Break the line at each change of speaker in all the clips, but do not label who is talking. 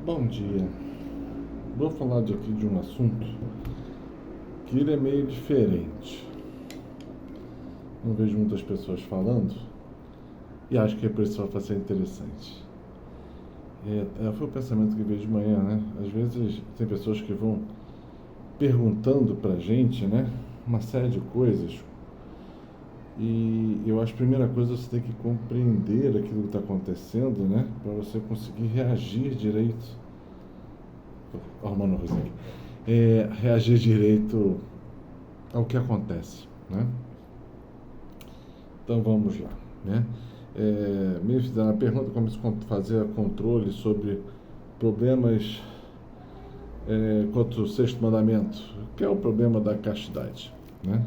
Bom dia. Vou falar aqui de um assunto que ele é meio diferente. Não vejo muitas pessoas falando e acho que a pessoa vai ser interessante. Foi o pensamento que veio de manhã, né? Às vezes tem pessoas que vão perguntando pra gente, né? Uma série de coisas. E eu acho que a primeira coisa você tem que compreender aquilo que está acontecendo, né? Para você conseguir reagir direito. Tô arrumando uma coisa aqui. Reagir direito ao que acontece, né? Então vamos lá, né? Me fizeram uma pergunta como se fazer controle sobre problemas quanto ao sexto mandamento, que é o problema da castidade, né?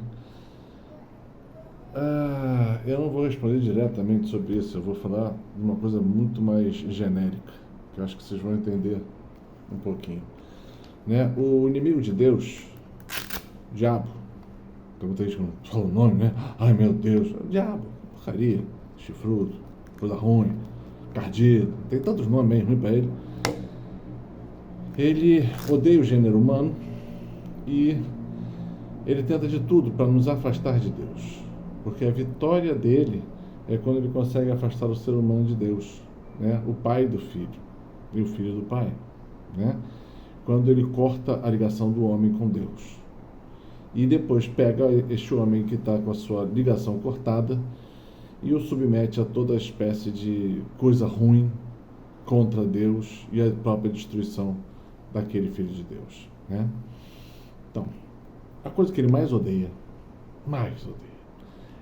Eu não vou responder diretamente sobre isso, eu vou falar de uma coisa muito mais genérica, que eu acho que vocês vão entender um pouquinho, né? O inimigo de Deus, o diabo, tem muita gente que não fala o nome, né? Ai meu Deus, o diabo, porcaria, chifrudo, coisa ruim, cardido, tem tantos nomes bem ruins para ele. Ele odeia o gênero humano e ele tenta de tudo para nos afastar de Deus, porque a vitória dele é quando ele consegue afastar o ser humano de Deus, né? O pai do filho e o filho do pai, né? Quando ele corta a ligação do homem com Deus. E depois pega este homem que está com a sua ligação cortada e o submete a toda espécie de coisa ruim contra Deus e a própria destruição daquele filho de Deus, né? Então, a coisa que ele mais odeia,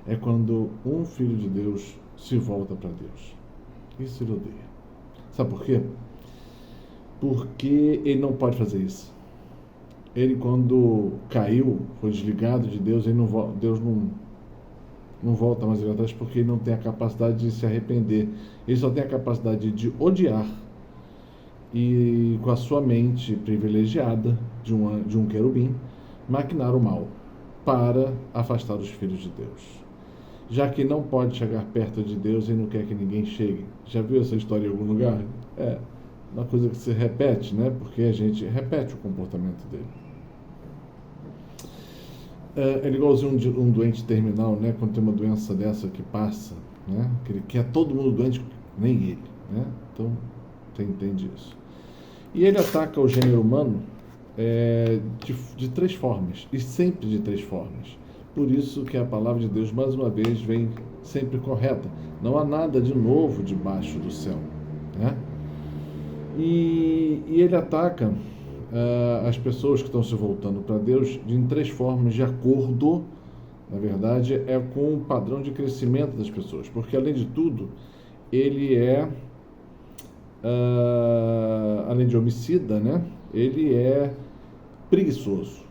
é quando um filho de Deus se volta para Deus. Isso ele odeia. Sabe por quê? Porque ele não pode fazer isso. Ele, quando caiu, foi desligado de Deus, Deus não volta mais atrás, porque ele não tem a capacidade de se arrepender. Ele só tem a capacidade de odiar e, com a sua mente privilegiada de um querubim, maquinar o mal para afastar os filhos de Deus. Já que não pode chegar perto de Deus e não quer que ninguém chegue. Já viu essa história em algum lugar? É uma coisa que se repete, né? Porque a gente repete o comportamento dele. Ele é igualzinho um doente terminal, né? Quando tem uma doença dessa que passa, né? Que ele quer todo mundo doente, nem ele, né? Então, você entende isso. E ele ataca o gênero humano de três formas, e sempre de três formas. Por isso que a palavra de Deus, mais uma vez, vem sempre correta. Não há nada de novo debaixo do céu, né? E ele ataca as pessoas que estão se voltando para Deus em três formas, de acordo, na verdade, com o padrão de crescimento das pessoas. Porque, além de tudo, ele além de homicida, né? Ele é preguiçoso.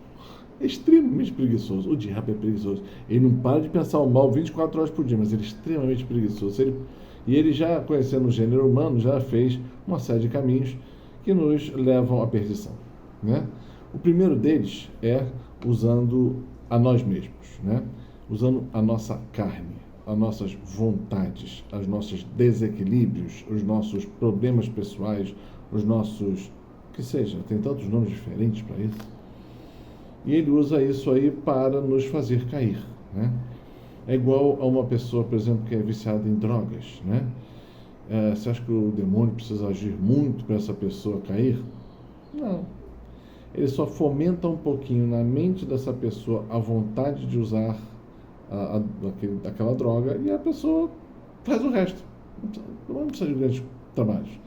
Extremamente preguiçoso. O diabo é preguiçoso. Ele não para de pensar o mal 24 horas por dia, mas ele é extremamente preguiçoso. Ele já, conhecendo o gênero humano, já fez uma série de caminhos que nos levam à perdição, né? O primeiro deles é usando a nós mesmos, né? Usando a nossa carne, as nossas vontades, os nossos desequilíbrios, os nossos problemas pessoais, os nossos... que seja, tem tantos nomes diferentes para isso. E ele usa isso aí para nos fazer cair, né? É igual a uma pessoa, por exemplo, que é viciada em drogas, né? Você acha que o demônio precisa agir muito para essa pessoa cair? Não. Ele só fomenta um pouquinho na mente dessa pessoa a vontade de usar aquela droga e a pessoa faz o resto. Não precisa de grandes trabalhos.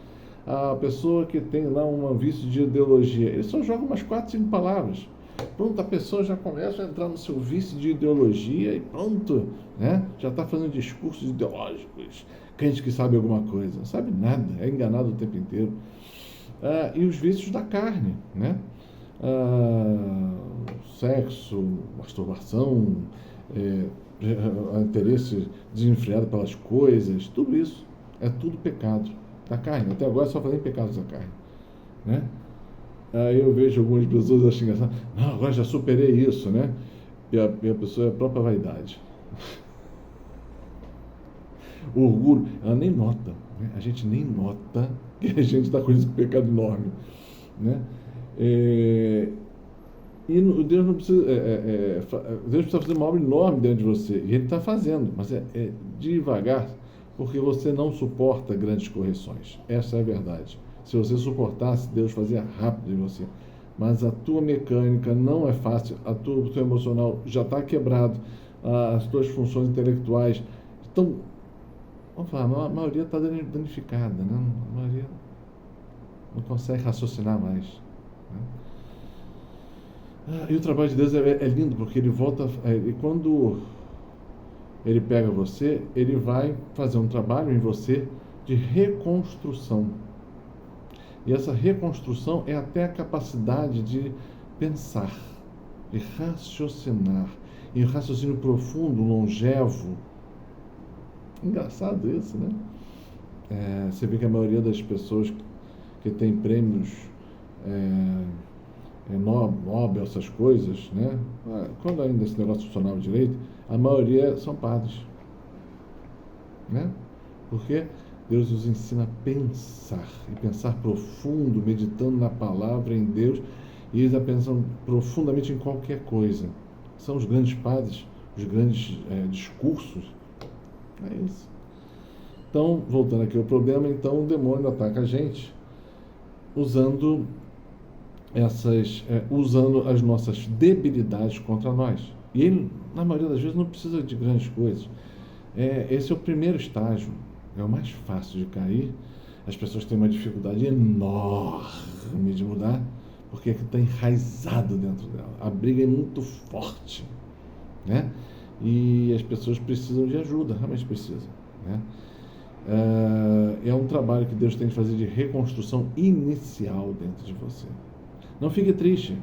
A pessoa que tem lá um vício de ideologia, ele só joga umas 4, 5 palavras. Pronto, a pessoa já começa a entrar no seu vício de ideologia e pronto, né? Já está fazendo discursos ideológicos, crente que sabe alguma coisa, não sabe nada, é enganado o tempo inteiro. E os vícios da carne, né? Sexo, masturbação, interesse desenfreado pelas coisas, tudo isso é tudo pecado da carne. Até agora só falei pecados da carne, né? Aí eu vejo algumas pessoas achando engraçado, não, agora já superei isso, né? E a pessoa é a própria vaidade. O orgulho, ela nem nota, né? A gente nem nota porque a gente está com esse pecado enorme, né? Deus não precisa, Deus precisa fazer uma obra enorme dentro de você, e Ele está fazendo, mas é devagar, porque você não suporta grandes correções. Essa é a verdade. Se você suportasse, Deus fazia rápido em você. Mas a tua mecânica não é fácil, o teu emocional já está quebrado, as tuas funções intelectuais estão, vamos falar, a maioria está danificada, né? A maioria não consegue raciocinar mais, né? E o trabalho de Deus é lindo, porque ele volta, e quando ele pega você, ele vai fazer um trabalho em você de reconstrução. E essa reconstrução é até a capacidade de pensar, de raciocinar, e um raciocínio profundo, longevo. Engraçado isso, né? Você vê que a maioria das pessoas que tem prêmios Nobel, essas coisas, né? Quando ainda esse negócio funcionava direito, a maioria são padres, né? Porque Deus nos ensina a pensar, e pensar profundo, meditando na palavra, em Deus, e eles pensam profundamente em qualquer coisa. São os grandes padres, os grandes discursos. É isso. Então, voltando aqui ao problema, então o demônio ataca a gente usando as nossas debilidades contra nós. E ele, na maioria das vezes, não precisa de grandes coisas. Esse é o primeiro estágio, é o mais fácil de cair. As pessoas têm uma dificuldade enorme de mudar, porque é que está enraizado dentro dela. A briga é muito forte, né? E as pessoas precisam de ajuda, realmente precisam, né? É um trabalho que Deus tem que fazer de reconstrução inicial dentro de você. Não fique triste,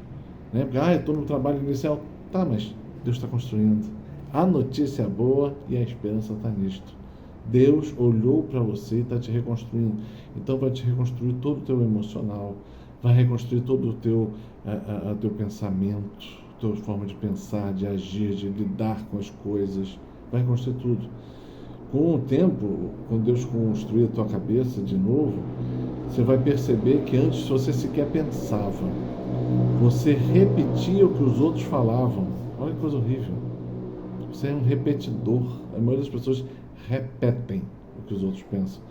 né? Porque, eu estou no trabalho inicial. Tá, mas Deus está construindo. A notícia boa e a esperança está nisto. Deus olhou para você e está te reconstruindo. Então vai te reconstruir todo o teu emocional, vai reconstruir todo o teu pensamento, tua forma de pensar, de agir, de lidar com as coisas. Vai reconstruir tudo. Com o tempo, quando Deus construir a tua cabeça de novo, você vai perceber que antes você sequer pensava. Você repetia o que os outros falavam. Olha que coisa horrível. Você é um repetidor. A maioria das pessoas repetem o que os outros pensam.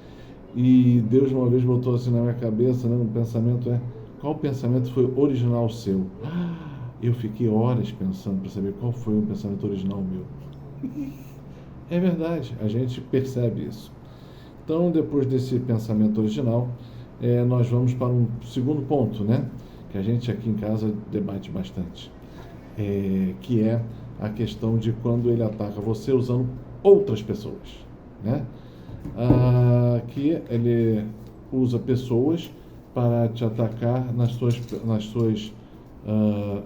E Deus uma vez botou assim na minha cabeça, né, no pensamento, qual pensamento foi original seu? Eu fiquei horas pensando para saber qual foi o pensamento original meu. É verdade, a gente percebe isso. Então, depois desse pensamento original, nós vamos para um segundo ponto, né? Que a gente aqui em casa debate bastante, que é a questão de quando ele ataca você usando outras pessoas, né? Que ele usa pessoas para te atacar nas suas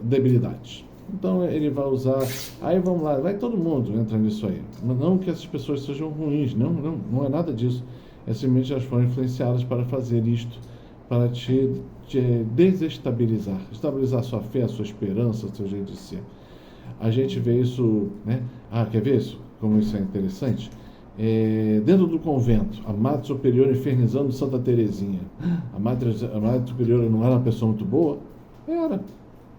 debilidades. Então ele vai usar, aí vamos lá, vai todo mundo entra nisso aí. Não que essas pessoas sejam ruins, não é nada disso. É simplesmente elas foram influenciadas para fazer isto, para te desestabilizar, estabilizar a sua fé, a sua esperança, o seu jeito de ser. A gente vê isso, né? Quer ver isso? Como isso é interessante? Dentro do convento, a Madre Superiora infernizando Santa Teresinha. A Madre Superiora não era uma pessoa muito boa? Era.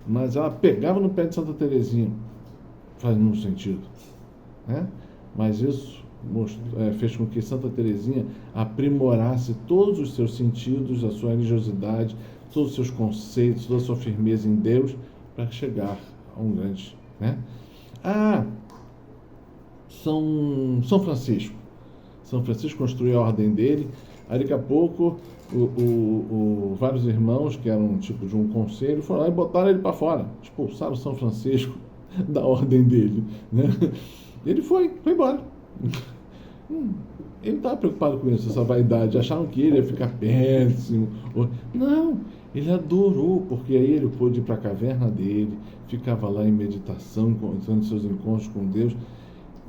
Mas ela pegava no pé de Santa Teresinha. Faz nenhum sentido, né? Mas isso fez com que Santa Teresinha aprimorasse todos os seus sentidos, a sua religiosidade, todos os seus conceitos, toda a sua firmeza em Deus, para chegar a um grande, né? São Francisco. São Francisco construiu a ordem dele. Aí daqui a pouco vários irmãos que eram tipo de um conselho foram lá e botaram ele para fora, expulsaram São Francisco da ordem dele, né? Ele foi embora. Ele não estava preocupado com isso, essa vaidade. Acharam que ele ia ficar péssimo. Não, ele adorou, porque aí ele pôde ir para a caverna dele, ficava lá em meditação, encontrando seus encontros com Deus,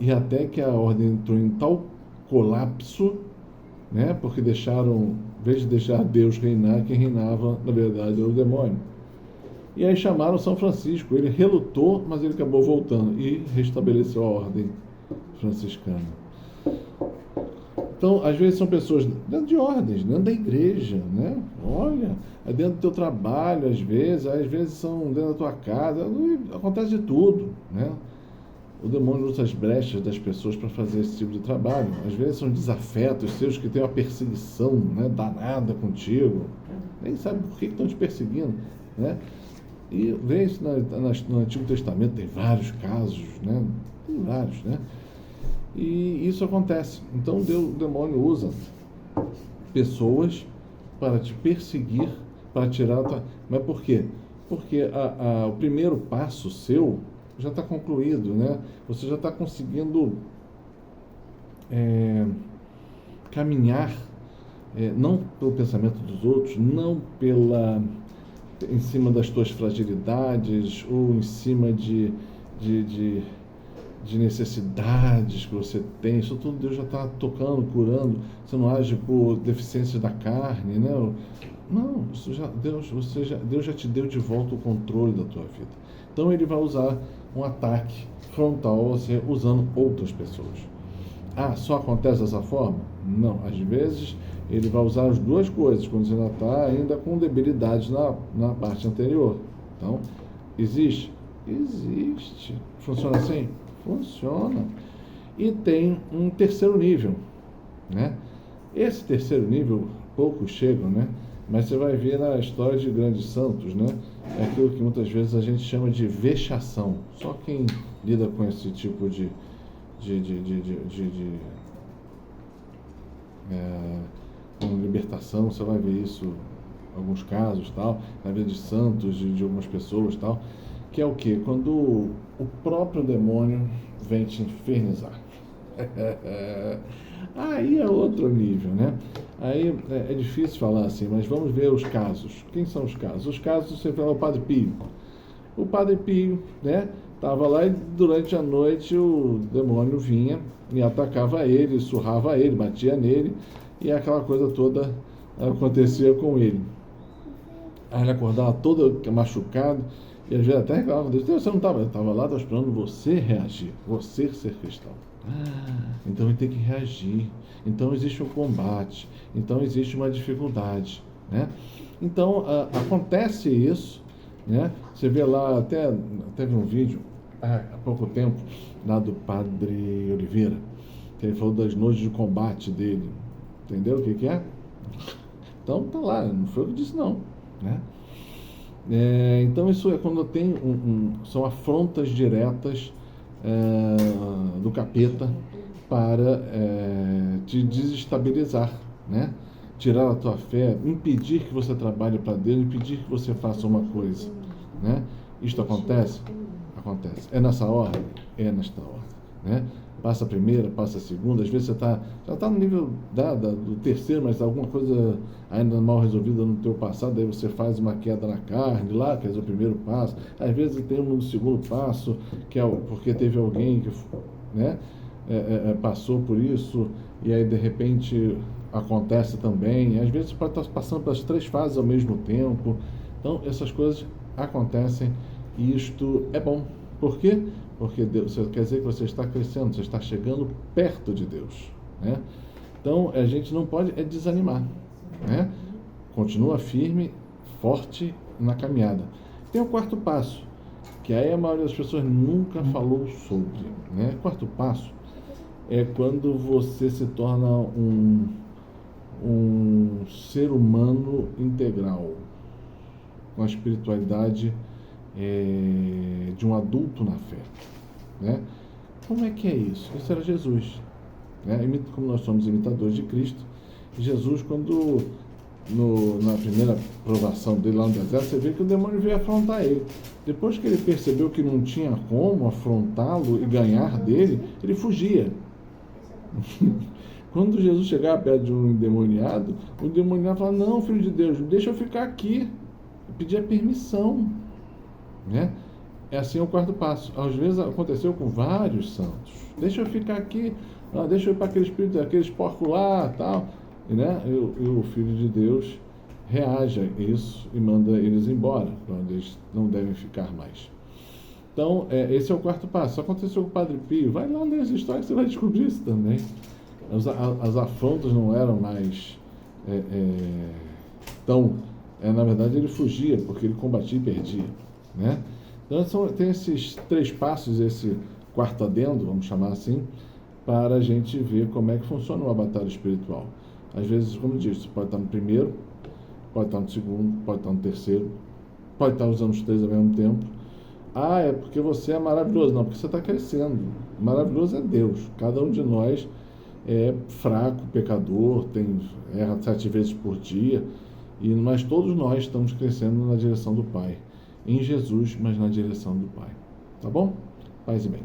e até que a ordem entrou em tal colapso, né? Porque em vez de deixar Deus reinar, quem reinava, na verdade, era o demônio. E aí chamaram São Francisco. Ele relutou, mas ele acabou voltando e restabeleceu a ordem franciscana. Então, às vezes são pessoas dentro de ordens, dentro da igreja, né? Olha, é dentro do teu trabalho, às vezes são dentro da tua casa, acontece de tudo, né? O demônio usa as brechas das pessoas para fazer esse tipo de trabalho. Às vezes são desafetos seus que têm uma perseguição, né, danada contigo. Nem sabe por que estão te perseguindo, né? E vê isso no Antigo Testamento, tem vários casos, né? Tem vários, né? E isso acontece. Então o demônio usa pessoas para te perseguir, para tirar a tua... Mas por quê? Porque o primeiro passo seu já está concluído, né? Você já está conseguindo caminhar, não pelo pensamento dos outros, não em cima das tuas fragilidades ou em cima de necessidades que você tem. Isso tudo Deus já está tocando, curando. Você não age por deficiências da carne, né? Não, Deus já te deu de volta o controle da tua vida. Então ele vai usar um ataque frontal a você usando outras pessoas. Só acontece dessa forma? Não. Às vezes ele vai usar as duas coisas, quando você ainda está ainda com debilidades na parte anterior. Então, existe? Existe. Funciona assim? Funciona. E tem um terceiro nível, né? Esse terceiro nível, poucos chegam, né? Mas você vai ver na história de grandes santos, né? É aquilo que muitas vezes a gente chama de vexação. Só quem lida com esse tipo com libertação, você vai ver isso em alguns casos, tal, na vida de santos, de algumas pessoas, tal, que é o quê? Quando o próprio demônio vem te infernizar. Aí é outro nível, né? Aí é difícil falar assim, mas vamos ver os casos. Quem são os casos? Os casos, você fala o Padre Pio. O Padre Pio, né? Estava lá e durante a noite o demônio vinha e atacava ele, surrava ele, batia nele e aquela coisa toda acontecia com ele. Aí ele acordava todo machucado e às vezes até reclamava Deus, você não estava? Eu estava lá, estava esperando você reagir, você ser cristão. Então ele tem que reagir. Então existe um combate. Então existe uma dificuldade, né? Então acontece isso, né? Você vê lá, até teve um vídeo há pouco tempo lá do Padre Oliveira, que ele falou das noites de combate dele. Entendeu o que é? Então tá lá, não foi eu que disse não, né? Então isso é quando tem são afrontas diretas do capeta para te desestabilizar, né? Tirar a tua fé, impedir que você trabalhe para Deus, impedir que você faça uma coisa, né? Isto acontece? Acontece. É nessa ordem? É nesta ordem, né? Passa a primeira, passa a segunda, às vezes você já está no nível do terceiro, mas alguma coisa ainda mal resolvida no teu passado, daí você faz uma queda na carne lá, quer dizer, o primeiro passo. Às vezes tem um segundo passo, que é porque teve alguém que, né, passou por isso, e aí de repente acontece também. Às vezes você pode estar passando pelas três fases ao mesmo tempo. Então essas coisas acontecem e isto é bom. Por quê? Porque Deus, quer dizer que você está crescendo, você está chegando perto de Deus, né? Então a gente não pode desanimar, né? Continua firme, forte na caminhada. Tem o quarto passo, que aí a maioria das pessoas nunca falou sobre, né? O quarto passo é quando você se torna um ser humano integral, com a espiritualidade de um adulto na fé, né? Como é que é isso? Isso era Jesus, né? Como nós somos imitadores de Cristo, Jesus, quando na primeira provação dele lá no deserto, você vê que o demônio veio afrontar ele. Depois que ele percebeu que não tinha como afrontá-lo e ganhar dele, ele fugia. Quando Jesus chegava perto de um endemoniado, o endemoniado falava: não, filho de Deus, deixa eu ficar aqui. Pedia permissão, né? É assim o quarto passo. Às vezes aconteceu com vários santos. Deixa eu ficar aqui, deixa eu ir para aquele espírito, aqueles porcos lá, tal, né? E o Filho de Deus reage a isso e manda eles embora, para onde eles não devem ficar mais. Então, esse é o quarto passo. Isso aconteceu com o Padre Pio. Vai lá ler essa história que você vai descobrir isso também. as afrontas não eram mais tão... na verdade, ele fugia, porque ele combatia e perdia, né? Então, tem esses 3 passos, esse quarto adendo, vamos chamar assim, para a gente ver como é que funciona uma batalha espiritual. Às vezes, como disse, você pode estar no primeiro, pode estar no segundo, pode estar no terceiro, pode estar usando os 3 ao mesmo tempo. Ah, é porque você é maravilhoso. Não, porque você está crescendo. Maravilhoso é Deus. Cada um de nós é fraco, pecador, erra 7 vezes por dia, mas todos nós estamos crescendo na direção do Pai. Em Jesus, mas na direção do Pai. Tá bom? Paz e bem.